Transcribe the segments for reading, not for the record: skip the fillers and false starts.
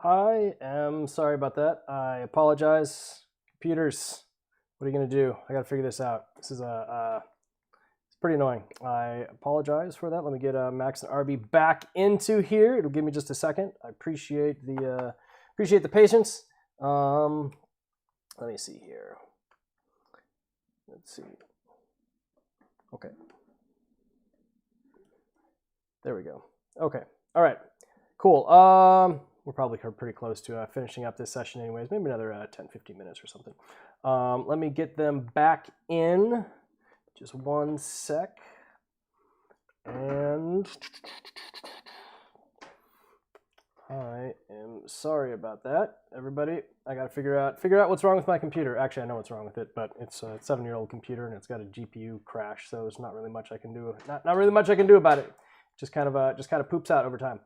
I am sorry about that. I apologize. Computers, what are you going to do? I got to figure this out. This is it's pretty annoying. I apologize for that. Let me get Max and Arby back into here. It'll give me just a second. I appreciate the patience. Let me see here. Let's see. Okay. There we go. Okay. All right. Cool. We're probably pretty close to finishing up this session anyways. Maybe another 10, 15 minutes or something. Let me get them back in. Just one sec. And I am sorry about that, everybody. I got to figure out what's wrong with my computer. Actually, I know what's wrong with it, but it's a 7-year-old computer and it's got a GPU crash, so there's not really much I can do. Not really much I can do about it. Just kind of poops out over time.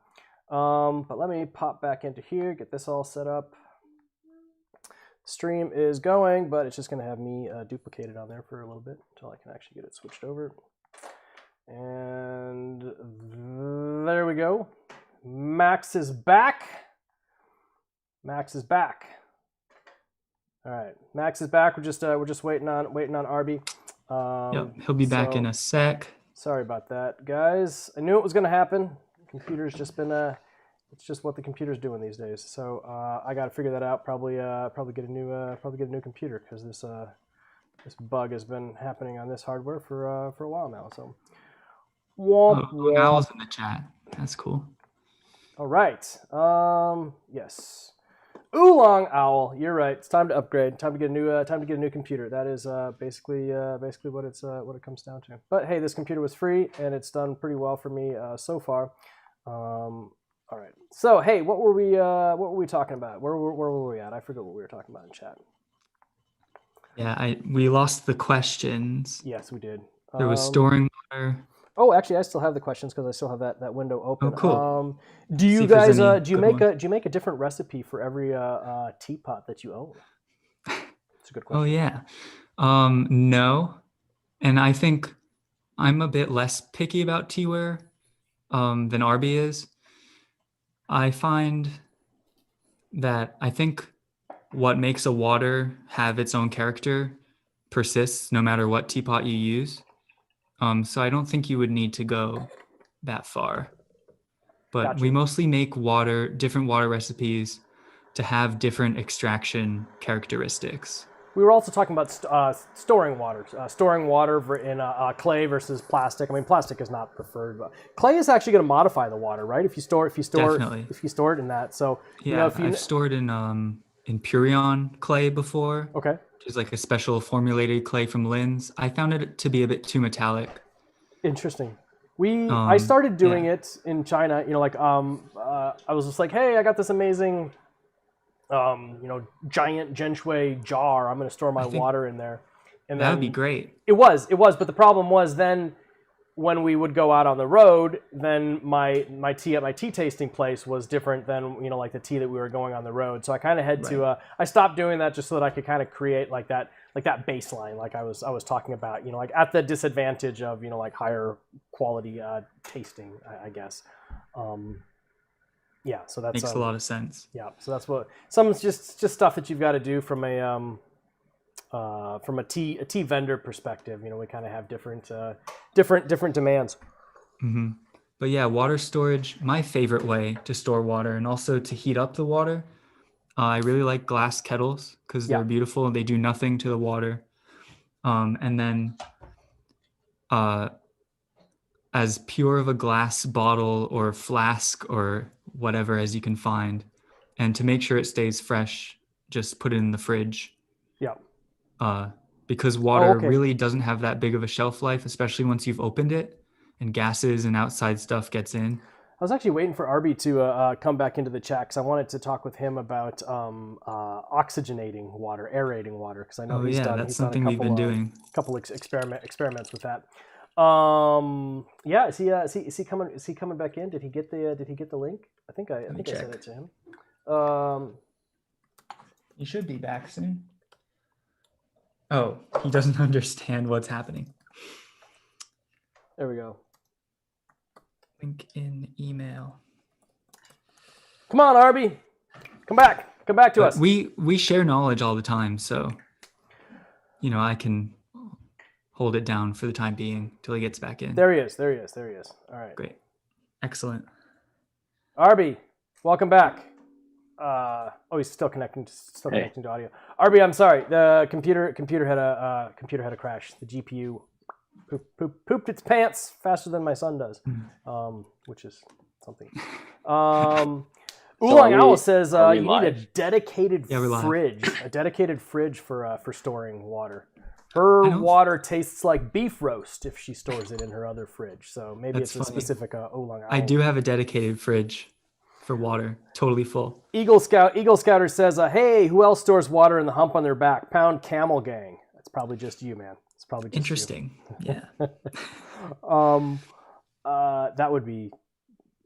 But let me pop back into here, get this all set up. Stream is going, but it's just going to have me duplicated on there for a little bit until I can actually get it switched over. And there we go. Max is back. Max is back. All right, Max is back. We're just waiting on Arby. Yep, he'll be back in a sec. Sorry about that, guys. I knew it was going to happen. Computer's just been it's just what the computer's doing these days. So I got to figure that out. Probably get a new computer because this bug has been happening on this hardware for a while now. So Owl's in the chat. That's cool. All right. Yes. Oolong Owl. You're right. It's time to upgrade. Time to get a new computer. That is basically what it comes down to. But hey, this computer was free and it's done pretty well for me so far. All right. So hey, what were we talking about? Where were we at? I forget what we were talking about in chat. Yeah, we lost the questions. Yes, we did. There was storing water. Oh, actually, I still have the questions because I still have that window open. Oh, cool. Do you guys do you make a different recipe for every teapot that you own? It's a good question. Oh yeah. No, and I think I'm a bit less picky about teaware than Arby is. I find that I think what makes a water have its own character persists no matter what teapot you use. So I don't think you would need to go that far. But Gotcha. We mostly make different water recipes to have different extraction characteristics. We were also talking about storing water in clay versus plastic. I mean, plastic is not preferred, but clay is actually going to modify the water, right? If you store Definitely. If you store it in that. So yeah, I've stored in Purion clay before. Okay. Which is like a special formulated clay from Lin's. I found it to be a bit too metallic. Interesting. I started doing it in China. I was just like, hey, I got this amazing giant Genshui jar. I'm going to store my water in there. And that would be great. It was. But the problem was then when we would go out on the road, then my tea at my tea tasting place was different than, like the tea that we were going on the road. So I kind of had to, I stopped doing that just so that I could kind of create like that baseline, like I was talking about, like at the disadvantage of, like higher quality tasting, I guess. Yeah, so that makes a lot of sense. Yeah, so that's what some just stuff that you've got to do from a tea vendor perspective. We kind of have different demands. Mm-hmm. But yeah, water storage, my favorite way to store water and also to heat up the water. I really like glass kettles because they're beautiful and they do nothing to the water. And then as pure of a glass bottle or flask or whatever as you can find. And to make sure it stays fresh, just put it in the fridge. Yeah. Because water really doesn't have that big of a shelf life, especially once you've opened it and gases and outside stuff gets in. I was actually waiting for Arby to come back into the chat because I wanted to talk with him about oxygenating water, aerating water, because I know he's done we've been doing. A couple experiments with that. Yeah, is he coming back in? Did he get the link? I think I sent it to him. He should be back soon. Oh, he doesn't understand what's happening. There we go. Link in email. Come on, Arby. Come back to But us. we share knowledge all the time, so I can hold it down for the time being till he gets back in. There he is. All right. Great. Excellent. Arby, welcome back. He's still connecting to audio. Arby, I'm sorry. The computer had a crash. The GPU pooped its pants faster than my son does, which is something. Oolong Owl says you need a dedicated fridge for storing water. Her water tastes like beef roast if she stores it in her other fridge. So maybe it's a specific Oolong Owl. I do have a dedicated fridge for water, totally full. Eagle Scouter says, hey, who else stores water in the hump on their back? Pound Camel Gang. That's probably just you, man. It's probably just interesting. You. Yeah. That would be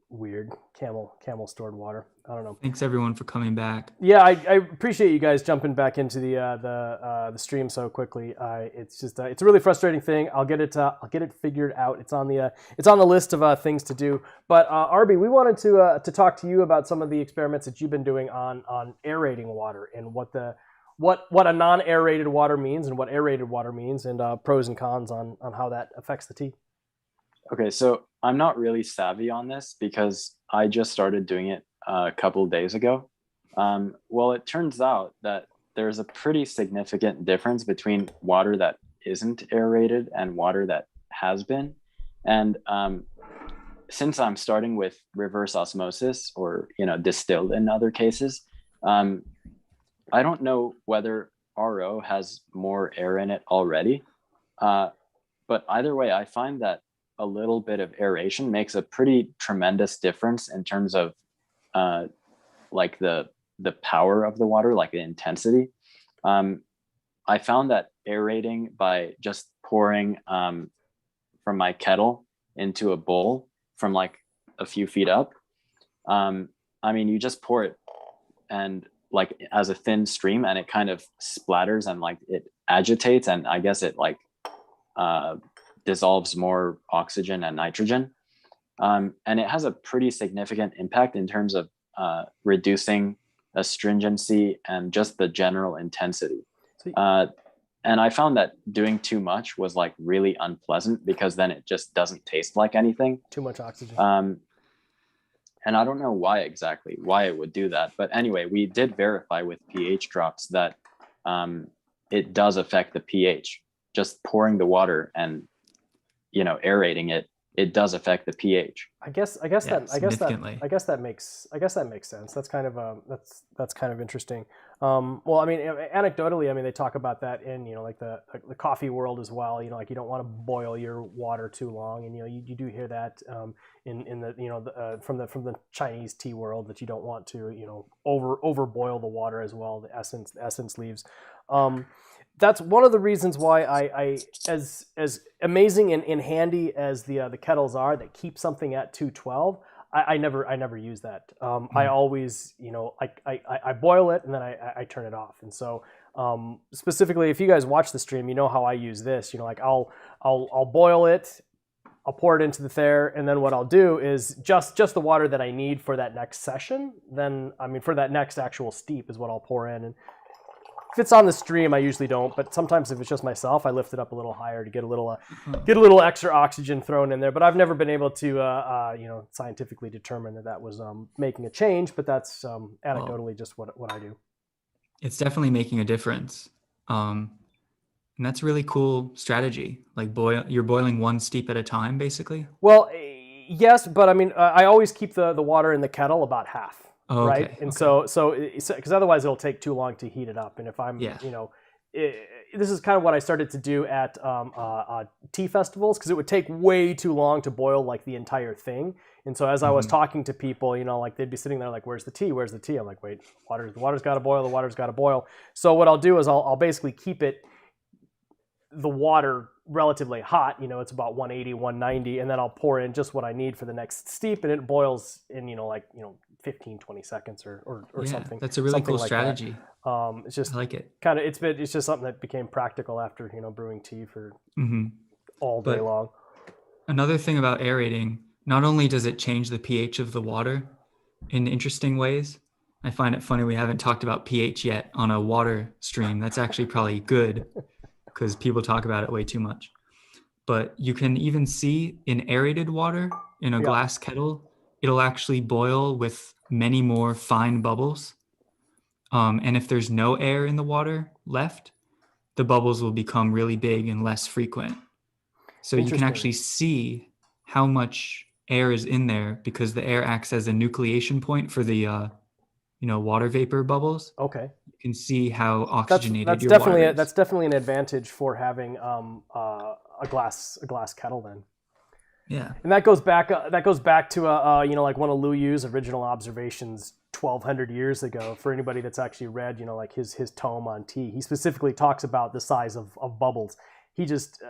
weird. Camel stored water. I don't know. Thanks everyone for coming back. Yeah, I appreciate you guys jumping back into the stream so quickly. It's a really frustrating thing. I'll get it figured out. It's on the list of things to do. But Arby, we wanted to talk to you about some of the experiments that you've been doing on aerating water and what a non-aerated water means and what aerated water means and pros and cons on how that affects the tea. Okay, so I'm not really savvy on this because I just started doing it a couple of days ago. Well, it turns out that there's a pretty significant difference between water that isn't aerated and water that has been. And since I'm starting with reverse osmosis or distilled in other cases, I don't know whether RO has more air in it already. But either way, I find that a little bit of aeration makes a pretty tremendous difference in terms of like the power of the water, like the intensity. I found that aerating by just pouring from my kettle into a bowl from like a few feet up. You just pour it and like as a thin stream and it kind of splatters and like it agitates and I guess it like dissolves more oxygen and nitrogen. And it has a pretty significant impact in terms of reducing astringency and just the general intensity. And I found that doing too much was like really unpleasant because then it just doesn't taste like anything. Too much oxygen. And I don't know why it would do that. But anyway, we did verify with pH drops that it does affect the pH. Just pouring the water and aerating it does affect the pH. I guess that makes sense. That's kind of interesting. Anecdotally, they talk about that in like the coffee world as well. Like you don't want to boil your water too long, and you do hear that in the from the Chinese tea world that you don't want to over boil the water as well. The essence leaves. That's one of the reasons why I as amazing and handy as the kettles are that keep something at 212, I never use that. I always I boil it and then I turn it off. And so specifically, if you guys watch the stream, you know how I use this. Like I'll boil it, I'll pour it into the Thayer, and then what I'll do is just the water that I need for that next session. Then for that next actual steep is what I'll pour in. And if it's on the stream, I usually don't, but sometimes if it's just myself, I lift it up a little higher to get a little extra oxygen thrown in there. But I've never been able to, scientifically determine that was making a change. But that's anecdotally just what I do. It's definitely making a difference, and that's a really cool strategy. Like you're boiling one steep at a time, basically. Well, yes, but I always keep the water in the kettle about half. Oh, right. Okay. And so because otherwise it'll take too long to heat it up. And if I'm, this is kind of what I started to do at tea festivals because it would take way too long to boil like the entire thing. And so as I was talking to people, like they'd be sitting there like, where's the tea? Where's the tea? I'm like, wait, the water's got to boil. The water's got to boil. So what I'll do is I'll basically keep the water relatively hot, it's about 180, 190, and then I'll pour in just what I need for the next steep and it boils in, 15, 20 seconds or something. That's a really cool like strategy. It's just I like it. It's just something that became practical after, brewing tea for all day long. Another thing about aerating, not only does it change the pH of the water in interesting ways, I find it funny we haven't talked about pH yet on a water stream. That's actually probably good because people talk about it way too much. But you can even see in aerated water in a Yeah. glass kettle, it'll actually boil with many more fine bubbles. And if there's no air in the water left, the bubbles will become really big and less frequent. So you can Interesting. actually see how much air is in there because the air acts as a nucleation point for the water vapor bubbles. Okay. You can see how oxygenated That's your definitely water is. that's definitely an advantage for having a glass kettle then. Yeah. And that goes back to like one of Liu Yu's original observations 1,200 years ago. For anybody that's actually read like his tome on tea, he specifically talks about the size of bubbles. He just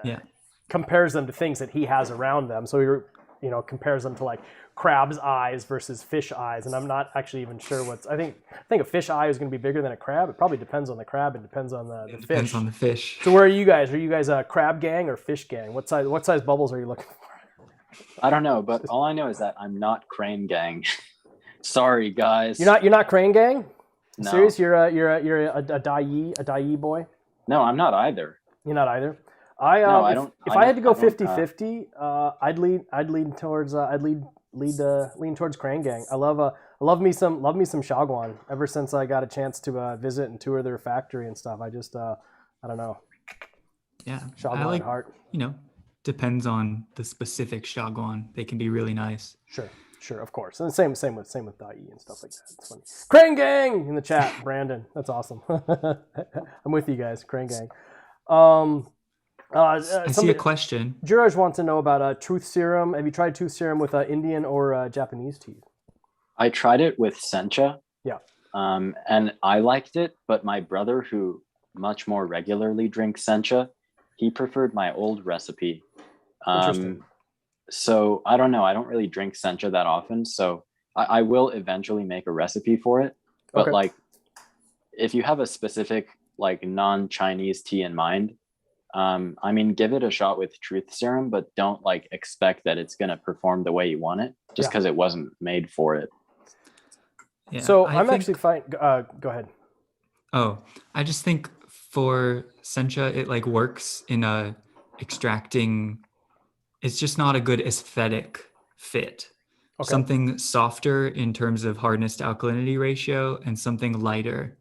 compares them to things that he has around them. So he compares them to like crab's eyes versus fish eyes, and I'm not actually even sure what's. I think a fish eye is going to be bigger than a crab. It probably depends on the crab. It depends on the fish. Depends on the fish. So where are you guys? Are you guys a crab gang or fish gang? What size bubbles are you looking for? I don't know, but all I know is that I'm not crane gang. Sorry, guys. You're not crane gang? No. Serious? You're a Dai boy? No, I'm not either. You're not either. If I had to go 50-50, I'd lean towards crane gang. I love me some Shaguan. Ever since I got a chance to visit and tour their factory and stuff, I just I don't know. Yeah, Shaguan at heart. Depends on the specific Shaguan. They can be really nice. Sure, of course. And same with Dai and stuff like that. It's funny. Crane gang in the chat, Brandon. That's awesome. I'm with you guys, crane gang. I see a question. Jiraj wants to know about Truth Serum. Have you tried Truth Serum with Indian or Japanese tea? I tried it with sencha. Yeah. And I liked it, but my brother, who much more regularly drinks sencha, he preferred my old recipe. Interesting. So I don't know. I don't really drink sencha that often. So I will eventually make a recipe for it. But like, if you have a specific like non-Chinese tea in mind, give it a shot with Truth Serum, but don't like expect that it's going to perform the way you want it just because it wasn't made for it. Yeah, so actually fine. Go ahead. Oh, I just think for sencha, it like works in a extracting. It's just not a good aesthetic fit. Okay. Something softer in terms of hardness to alkalinity ratio and something lighter,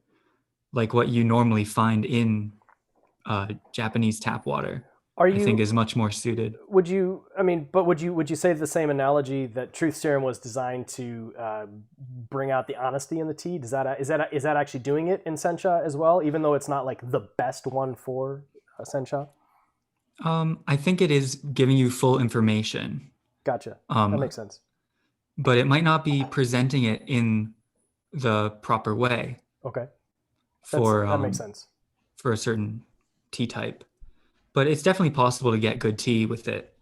like what you normally find in Japanese tap water. I think is much more suited. Would you say the same analogy that Truth Serum was designed to bring out the honesty in the tea? Is that actually doing it in sencha as well, even though it's not like the best one for sencha? I think it is giving you full information. Gotcha. That makes sense. But it might not be presenting it in the proper way. Okay. That makes sense. For a certain tea type. But it's definitely possible to get good tea with it.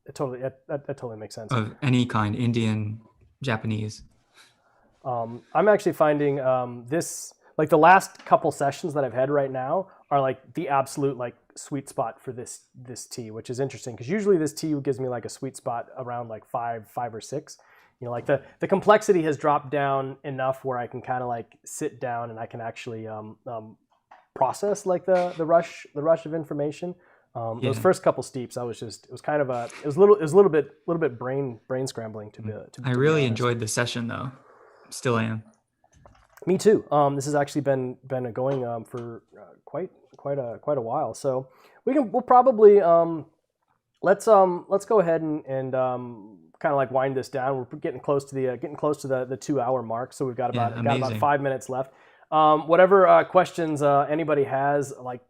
That totally makes sense. Of any kind, Indian, Japanese. I'm actually finding this, like the last couple sessions that I've had right now are like the absolute like sweet spot for this tea, which is interesting because usually this tea gives me like a sweet spot around like five or six. Like the complexity has dropped down enough where I can kind of like sit down and I can actually process like the rush of information. Those first couple steeps, it was a little bit brain scrambling to I really enjoyed the session though. Still am. Me too. This has actually been going for quite a while. So we'll probably let's go ahead and kind of like wind this down. We're getting close to the 2 hour mark. So we've got about 5 minutes left. Whatever questions anybody has, like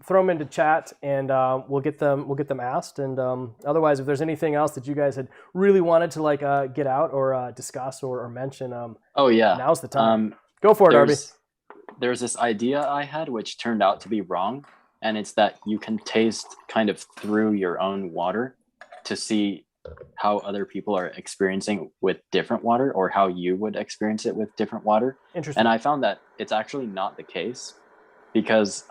throw them into chat and we'll get them asked. And otherwise, if there's anything else that you guys had really wanted to like get out or discuss or mention, now's the time. Go for it, Arby. There's this idea I had which turned out to be wrong, and it's that you can taste kind of through your own water to see how other people are experiencing with different water or how you would experience it with different water. Interesting. And I found that it's actually not the case because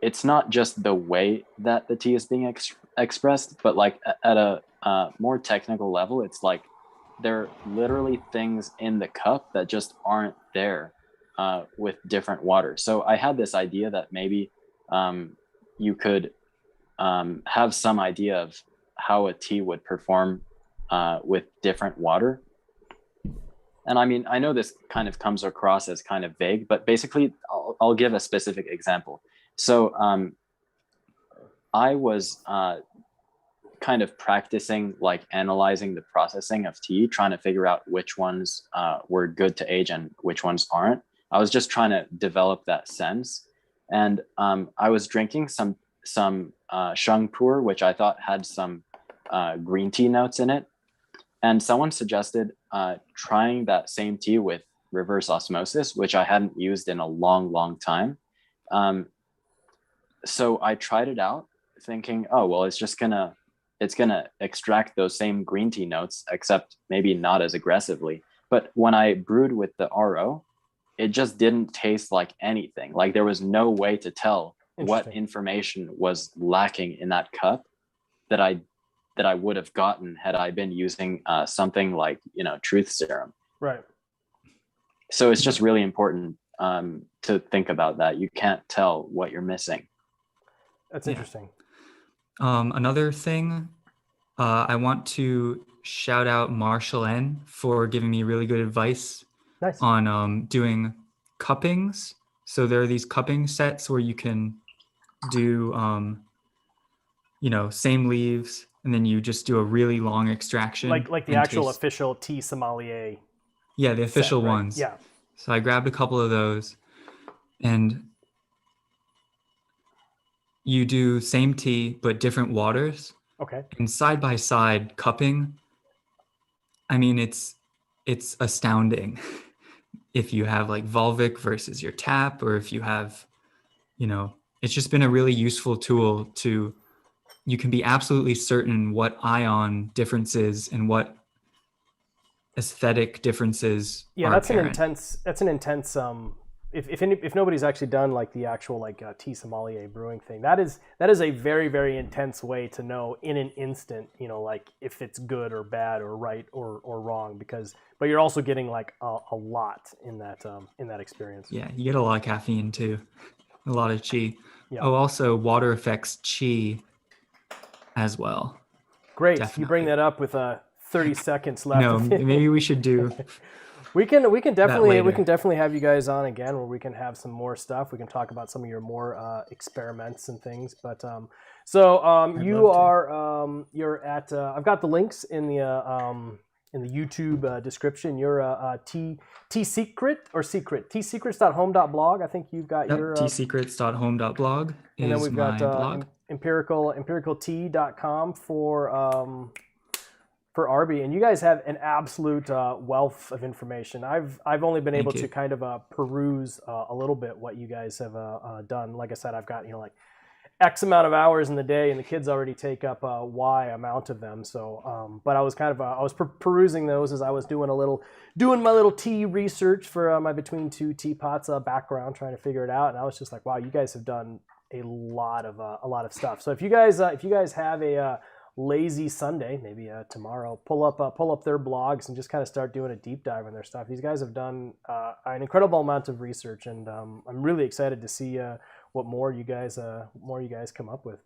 it's not just the way that the tea is being expressed, but like at a more technical level, it's like there are literally things in the cup that just aren't there with different water. So I had this idea that maybe you could have some idea of how a tea would perform with different water. And I mean, I know this kind of comes across as kind of vague, but basically I'll give a specific example. So I was kind of practicing, like analyzing the processing of tea, trying to figure out which ones were good to age and which ones aren't. I was just trying to develop that sense. And I was drinking some sheng pu'er, which I thought had some green tea notes in it. And someone suggested trying that same tea with reverse osmosis, which I hadn't used in a long time. So I tried it out thinking, oh, well, it's gonna extract those same green tea notes, except maybe not as aggressively. But when I brewed with the RO, it just didn't taste like anything. Like there was no way to tell what information was lacking in that cup that I would have gotten had I been using something like, truth serum. Right. So it's just really important to think about that. You can't tell what you're missing. That's interesting. Another thing, I want to shout out Marshall N for giving me really good advice on doing cuppings. So there are these cupping sets where you can do, same leaves, and then you just do a really long extraction. Like the actual official tea sommelier. Yeah, the official set, right? ones. Yeah. So I grabbed a couple of those, and you do same tea, but different waters. Okay. And side by side cupping, I mean, it's astounding. If you have like Volvic versus your tap, or if you have, it's just been a really useful tool you can be absolutely certain what ion differences and what aesthetic differences. Yeah, are that's apparent. an intense if nobody's actually done like the actual like tea sommelier brewing thing, that is a very, very intense way to know in an instant, like if it's good or bad or right or wrong, but you're also getting like a lot in that experience. Yeah, you get a lot of caffeine too, a lot of qi. Yeah. Oh, also water affects qi as well. Great. Definitely. You bring that up with 30 seconds left. No, maybe we should do. We can definitely have you guys on again where we can have some more stuff. We can talk about some of your more experiments and things. But you're at. I've got the links in the YouTube description. You're T Secret or Secret tsecrets.home.blog. I think you've got your tsecrets.home.blog. And then we've got blog. empiricaltea.com for Arby, and you guys have an absolute wealth of information. I've only been able to kind of peruse a little bit what you guys have done. Like I said, I've got like X amount of hours in the day, and the kids already take up Y amount of them. So, but I was kind of perusing those as I was doing my little tea research for my Between Two Teapots background, trying to figure it out. And I was just like, wow, you guys have done a lot of stuff. So if you guys have a lazy Sunday, maybe tomorrow, pull up their blogs and just kind of start doing a deep dive on their stuff. These guys have done an incredible amount of research, and I'm really excited to see what more you guys come up with.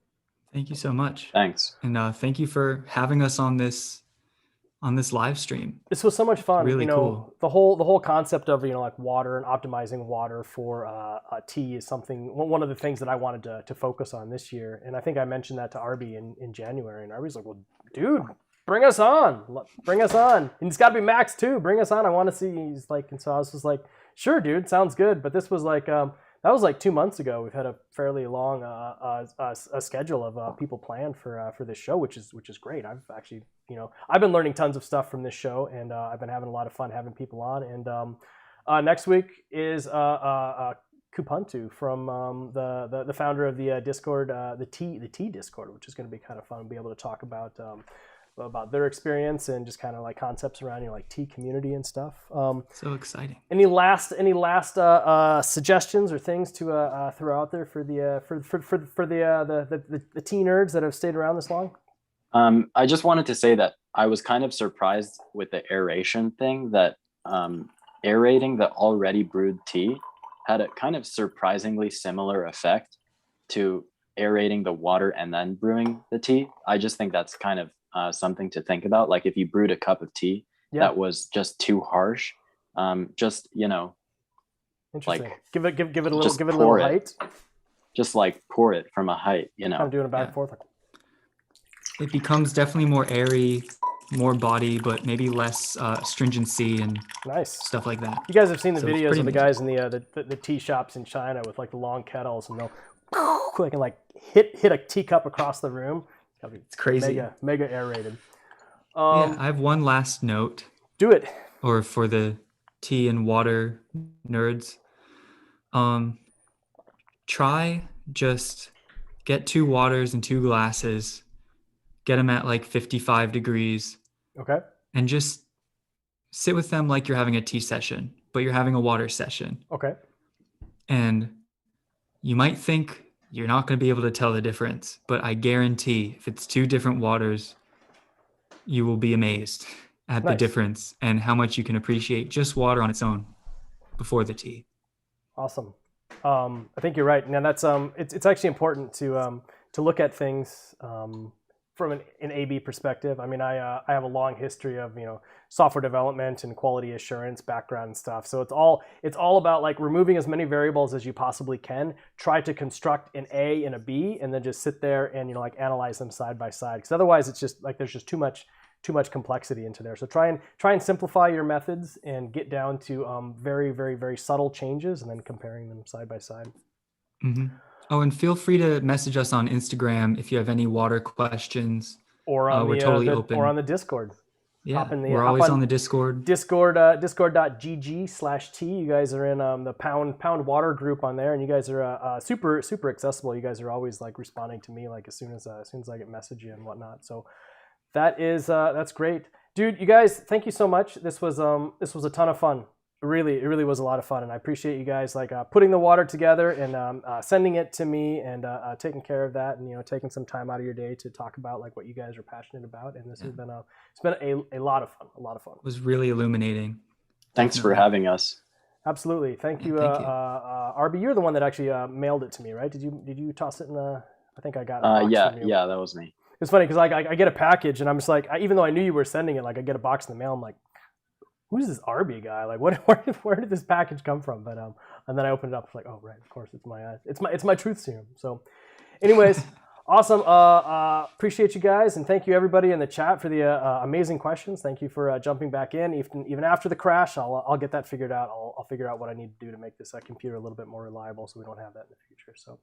Thank you so much. Thanks. And thank you for having us on this live stream. This was so much fun. Really cool. The whole concept of like water and optimizing water for tea is one of the things that I wanted to focus on this year. And I think I mentioned that to Arby in January, and Arby's like, well, dude, bring us on. And it's got to be Max too. Bring us on. I want to see. He's like, and so I was just like, sure, dude, sounds good. But this was like that was like 2 months ago. We've had a fairly long a schedule of people planned for this show, which is great. I've actually, I've been learning tons of stuff from this show, and I've been having a lot of fun having people on. And next week is Kupuntu from the founder of the Discord, the Tea Discord, which is going to be kind of fun. We'll be able to talk about their experience and just kind of like concepts around like tea community and stuff. So exciting. Any last suggestions or things to throw out there for the tea nerds that have stayed around this long? I just wanted to say that I was kind of surprised with the aeration thing that aerating the already brewed tea had a kind of surprisingly similar effect to aerating the water and then brewing the tea. I just think that's kind of something to think about. Like if you brewed a cup of tea that was just too harsh, just, you know, Interesting. like Give it a little, just give it a little pour it. height. Just like pour it from a height, you know. Kind of doing a back Yeah. and forth. Like, It becomes definitely more airy, more body, but maybe less stringency and nice. stuff like that. You guys have seen the So it's videos pretty of the amazing. guys in the tea shops in China with like the long kettles, and they'll quick and like hit a teacup across the room. It's crazy. Mega aerated. Yeah, I have one last note, Do it. or for the tea and water nerds. Try just get 2 waters and 2 glasses, get them at like 55 degrees, Okay. and just sit with them like you're having a tea session, but you're having a water session. Okay. And you might think you're not going to be able to tell the difference, but I guarantee if it's 2 different waters, you will be amazed at the Nice. difference and how much you can appreciate just water on its own before the tea. Awesome. I think you're right. Now that's it's actually important to look at things from an AB perspective. I mean, I have a long history of, you know, software development and quality assurance background and stuff. So it's all about like removing as many variables as you possibly can. Try to construct an A and a B, and then just sit there and, you know, like analyze them side by side. Because otherwise, it's just like there's just too much complexity into there. So try and simplify your methods and get down to very, very, very subtle changes, and then comparing them side by side. Mm-hmm. Oh, and feel free to message us on Instagram if you have any water questions. Or on we're totally open. Or on the Discord. Yeah, we're always on the Discord. Discord.gg/T. You guys are in the pound water group on there, and you guys are super accessible. You guys are always like responding to me like as soon as I get message you and whatnot. So that's great, dude. You guys, thank you so much. This was a ton of fun. It really was a lot of fun, and I appreciate you guys like putting the water together and sending it to me and taking care of that, and, you know, taking some time out of your day to talk about like what you guys are passionate about. And this has been a lot of fun. It was really illuminating. Thanks for having us. Absolutely. Thank you. Thank you. Arby, you're the one that actually mailed it to me, right? Did you toss it in the? I think I got it. Yeah, that was me. It's funny because I get a package and I'm just like, even though I knew you were sending it, like I get a box in the mail. I'm like, who's this Arby guy? Like, where did this package come from? But and then I opened it up. It's like, oh right, of course, it's my truth serum. So, anyways, awesome. Appreciate you guys, and thank you everybody in the chat for the amazing questions. Thank you for jumping back in. Even after the crash, I'll get that figured out. I'll figure out what I need to do to make this computer a little bit more reliable, so we don't have that in the future. So,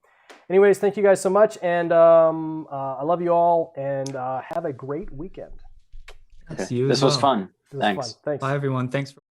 anyways, thank you guys so much, and I love you all, and have a great weekend. Okay. See you. This was fun. This was Thanks. fun. Thanks. Bye, everyone. Thanks for